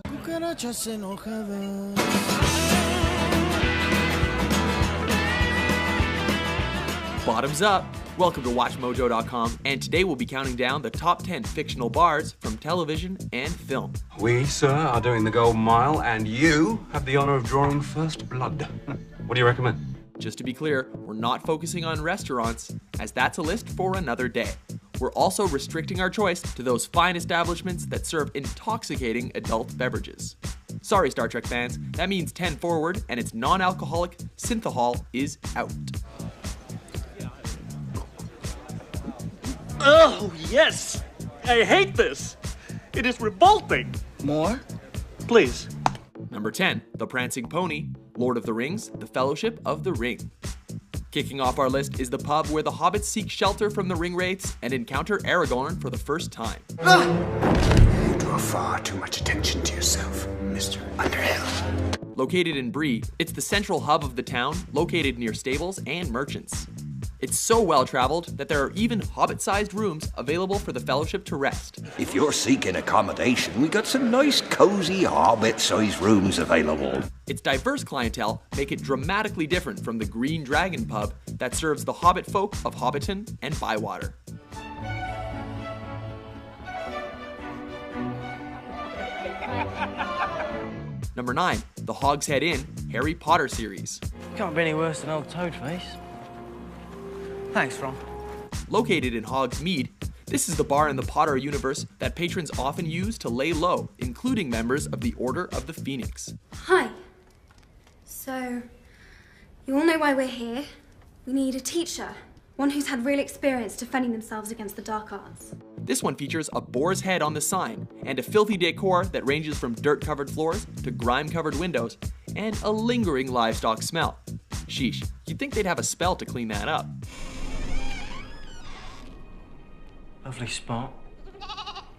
Cucarachas enojadas. Bottoms up! Welcome to WatchMojo.com, and today we'll be counting down the top 10 fictional bars from television and film. We, sir, are doing the Golden Mile, and you have the honor of drawing first blood. What do you recommend? Just to be clear, we're not focusing on restaurants, as that's a list for another day. We're also restricting our choice to those fine establishments that serve intoxicating adult beverages. Sorry, Star Trek fans, that means 10 forward, and its non-alcoholic synthahol is out. Oh, yes! I hate this! It is revolting! More? Please. Number 10, The Prancing Pony, Lord of the Rings, The Fellowship of the Ring. Kicking off our list is the pub where the hobbits seek shelter from the ring wraiths and encounter Aragorn for the first time. You draw far too much attention to yourself, Mr. Underhill. Located in Bree, it's the central hub of the town, located near stables and merchants. It's so well-traveled that there are even hobbit-sized rooms available for the Fellowship to rest. If you're seeking accommodation, we got some nice, cozy, hobbit-sized rooms available. Its diverse clientele make it dramatically different from the Green Dragon pub that serves the hobbit folk of Hobbiton and Bywater. Number 9, the Hogshead Inn, Harry Potter series. Can't be any worse than old Toadface. Thanks, Ron. Located in Hogsmeade, this is the bar in the Potter universe that patrons often use to lay low, including members of the Order of the Phoenix. Hi. So, you all know why we're here. We need a teacher, one who's had real experience defending themselves against the dark arts. This one features a boar's head on the sign, and a filthy decor that ranges from dirt-covered floors to grime-covered windows, and a lingering livestock smell. Sheesh, you'd think they'd have a spell to clean that up. Lovely spot.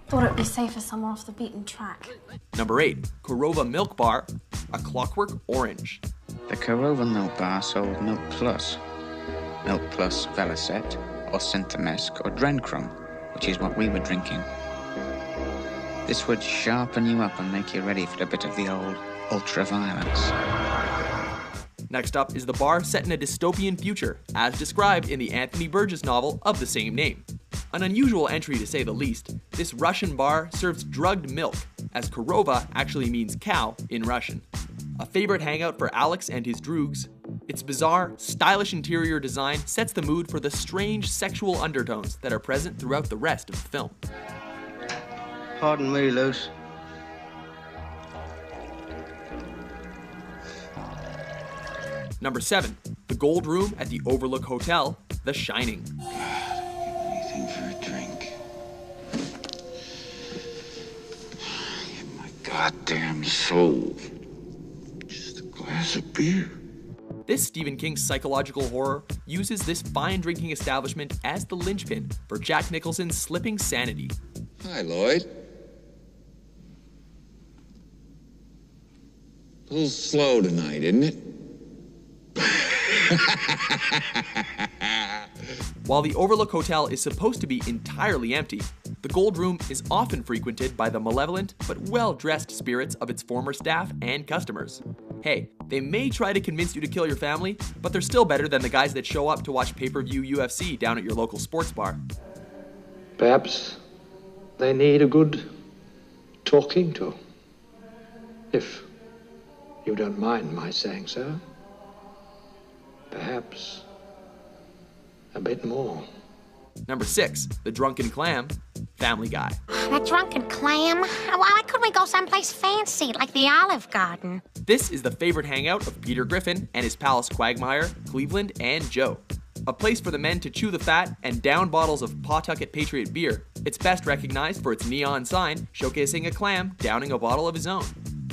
Thought it'd be safer somewhere off the beaten track. Number 8, Korova Milk Bar, A Clockwork Orange. The Korova Milk Bar sold Milk Plus Velocet, or Synthemesk, or Drencrum, which is what we were drinking. This would sharpen you up and make you ready for a bit of the old ultra-violence. Next up is the bar set in a dystopian future, as described in the Anthony Burgess novel of the same name. An unusual entry to say the least, this Russian bar serves drugged milk, as Korova actually means cow in Russian. A favorite hangout for Alex and his droogs, its bizarre, stylish interior design sets the mood for the strange sexual undertones that are present throughout the rest of the film. Pardon me, Luce. Number 7, the Gold Room at the Overlook Hotel, The Shining. Anything for a drink. Get my goddamn soul. Just a glass of beer. This Stephen King psychological horror uses this fine drinking establishment as the linchpin for Jack Nicholson's slipping sanity. Hi, Lloyd. A little slow tonight, isn't it? While the Overlook Hotel is supposed to be entirely empty, the Gold Room is often frequented by the malevolent but well-dressed spirits of its former staff and customers. Hey, they may try to convince you to kill your family, but they're still better than the guys that show up to watch pay-per-view UFC down at your local sports bar. Perhaps they need a good talking to, if you don't mind my saying so. Perhaps a bit more. Number 6, The Drunken Clam, Family Guy. The Drunken Clam? Why couldn't we go someplace fancy, like the Olive Garden? This is the favorite hangout of Peter Griffin and his pals Quagmire, Cleveland, and Joe. A place for the men to chew the fat and down bottles of Pawtucket Patriot beer. It's best recognized for its neon sign showcasing a clam downing a bottle of his own.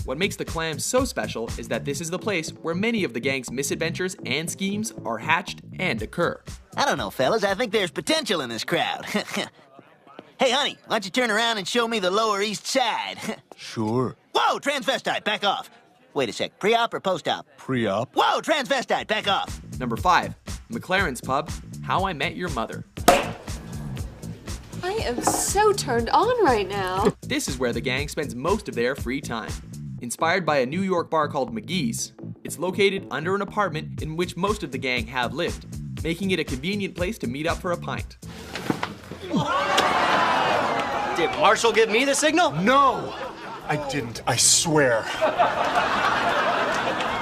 What makes the Clam so special is that this is the place where many of the gang's misadventures and schemes are hatched and occur. I don't know, fellas. I think there's potential in this crowd. Hey, honey, why don't you turn around and show me the Lower East Side? Sure. Whoa, transvestite, back off. Wait a sec, pre-op or post-op? Pre-op. Whoa, transvestite, back off. Number 5, McLaren's Pub, How I Met Your Mother. I am so turned on right now. This is where the gang spends most of their free time. Inspired by a New York bar called McGee's, it's located under an apartment in which most of the gang have lived, making it a convenient place to meet up for a pint. Did Marshall give me the signal? No, I didn't, I swear.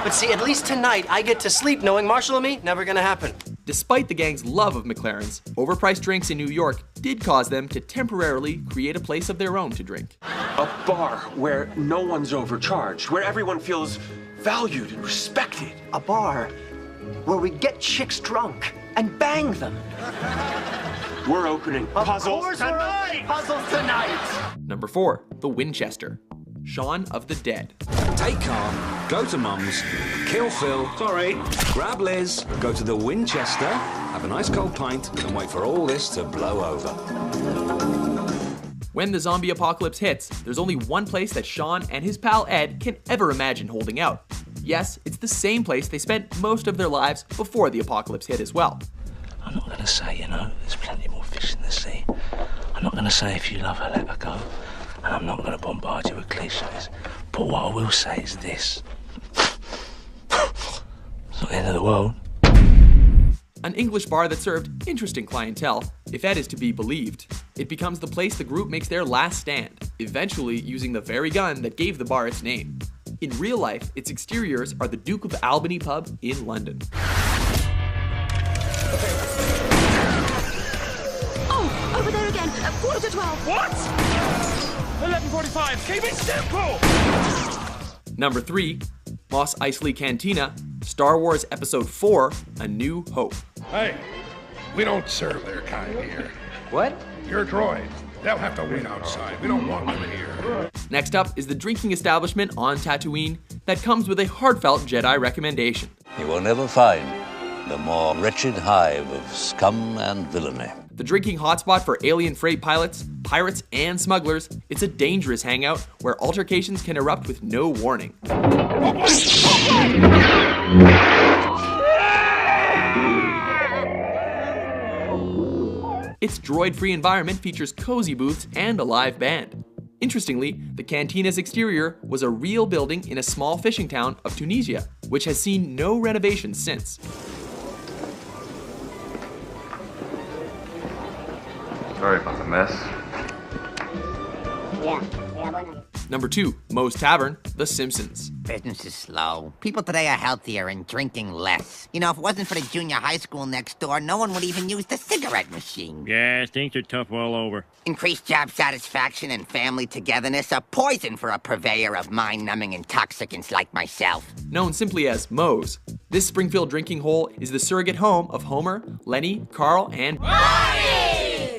But see, at least tonight I get to sleep knowing Marshall and me never gonna happen. Despite the gang's love of McLaren's, overpriced drinks in New York did cause them to temporarily create a place of their own to drink. A bar where no one's overcharged, where everyone feels valued and respected. A bar where we get chicks drunk and bang them. We're opening puzzles tonight. Puzzles tonight. Number 4, the Winchester. Shaun of the Dead. Take calm, go to Mum's, kill Phil, grab Liz, go to the Winchester, have a nice cold pint, and wait for all this to blow over. When the zombie apocalypse hits, there's only one place that Shaun and his pal Ed can ever imagine holding out. Yes, it's the same place they spent most of their lives before the apocalypse hit as well. I'm not gonna say, there's plenty more fish in the sea. I'm not gonna say if you love her, let her go. And I'm not going to bombard you with cliches. But what I will say is this. It's not the end of the world. An English bar that served interesting clientele, if Ed is to be believed. It becomes the place the group makes their last stand, eventually using the very gun that gave the bar its name. In real life, its exteriors are the Duke of Albany pub in London. Oh, over there again, at 11:45. What? 11:45. Keep it simple. Number 3, Mos Eisley Cantina, Star Wars Episode 4, A New Hope. Hey, we don't serve their kind here. What? Your droids. They'll have to wait outside. We don't want them here. Next up is the drinking establishment on Tatooine that comes with a heartfelt Jedi recommendation. You will never find the more wretched hive of scum and villainy. The drinking hotspot for alien freight pilots, pirates, and smugglers, it's a dangerous hangout where altercations can erupt with no warning. Its droid-free environment features cozy booths and a live band. Interestingly, the cantina's exterior was a real building in a small fishing town of Tunisia, which has seen no renovations since. Sorry about the mess. Number 2, Moe's Tavern, The Simpsons. Business is slow. People today are healthier and drinking less. If it wasn't for the junior high school next door, no one would even use the cigarette machine. Yeah, things are tough all over. Increased job satisfaction and family togetherness are poison for a purveyor of mind-numbing intoxicants like myself. Known simply as Moe's, this Springfield drinking hole is the surrogate home of Homer, Lenny, Carl, and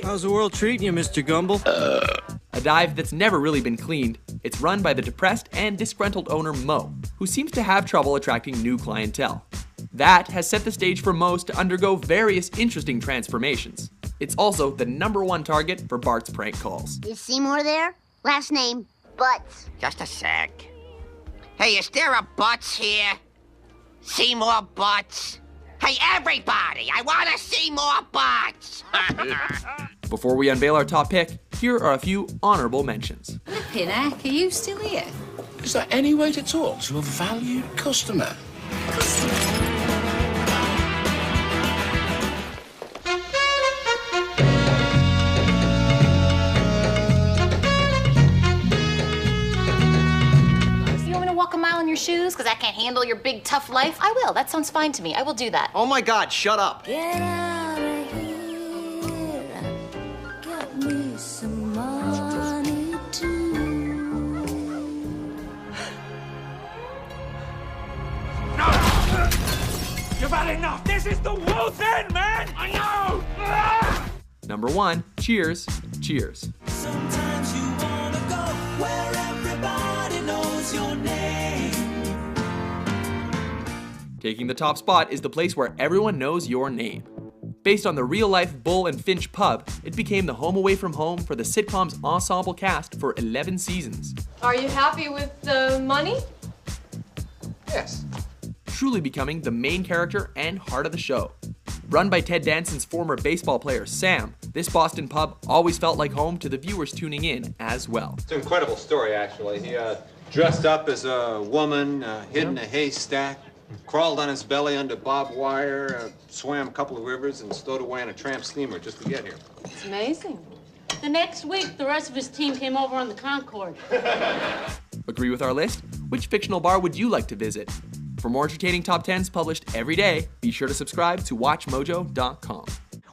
How's the world treating you, Mr. Gumble? A dive that's never really been cleaned. It's run by the depressed and disgruntled owner Moe, who seems to have trouble attracting new clientele. That has set the stage for Moe's to undergo various interesting transformations. It's also the #1 target for Bart's prank calls. Is Seymour there? Last name, Butts. Just a sec. Hey, is there a Butts here? Seymour Butts? Hey, everybody, I want to see more Butts! Before we unveil our top pick, here are a few honorable mentions. Flippin' heck, are you still here? Is there any way to talk to a valued customer? Walk a mile in your shoes because I can't handle your big tough life? I will. That sounds fine to me. I will do that. Oh my God, shut up. Get out of here. Get me some money too. You've had enough. This is the world's end, man. I know. Number 1, Cheers, Cheers. Sometimes you wanna go where everybody knows your name. Taking the top spot is the place where everyone knows your name. Based on the real-life Bull and Finch pub, it became the home away from home for the sitcom's ensemble cast for 11 seasons. Are you happy with the money? Yes. Truly becoming the main character and heart of the show. Run by Ted Danson's former baseball player Sam, This Boston pub always felt like home to the viewers tuning in as well. It's an incredible story, actually. He dressed up as a woman, hid in a haystack, crawled on his belly under barbed wire, swam a couple of rivers, and stowed away on a tramp steamer just to get here. It's amazing. The next week, the rest of his team came over on the Concorde. Agree with our list? Which fictional bar would you like to visit? For more entertaining top 10s published every day, be sure to subscribe to WatchMojo.com.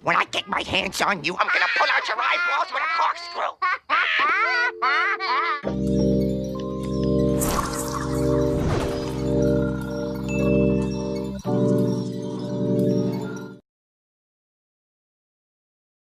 When I get my hands on you, I'm gonna pull out your eyeballs with a corkscrew.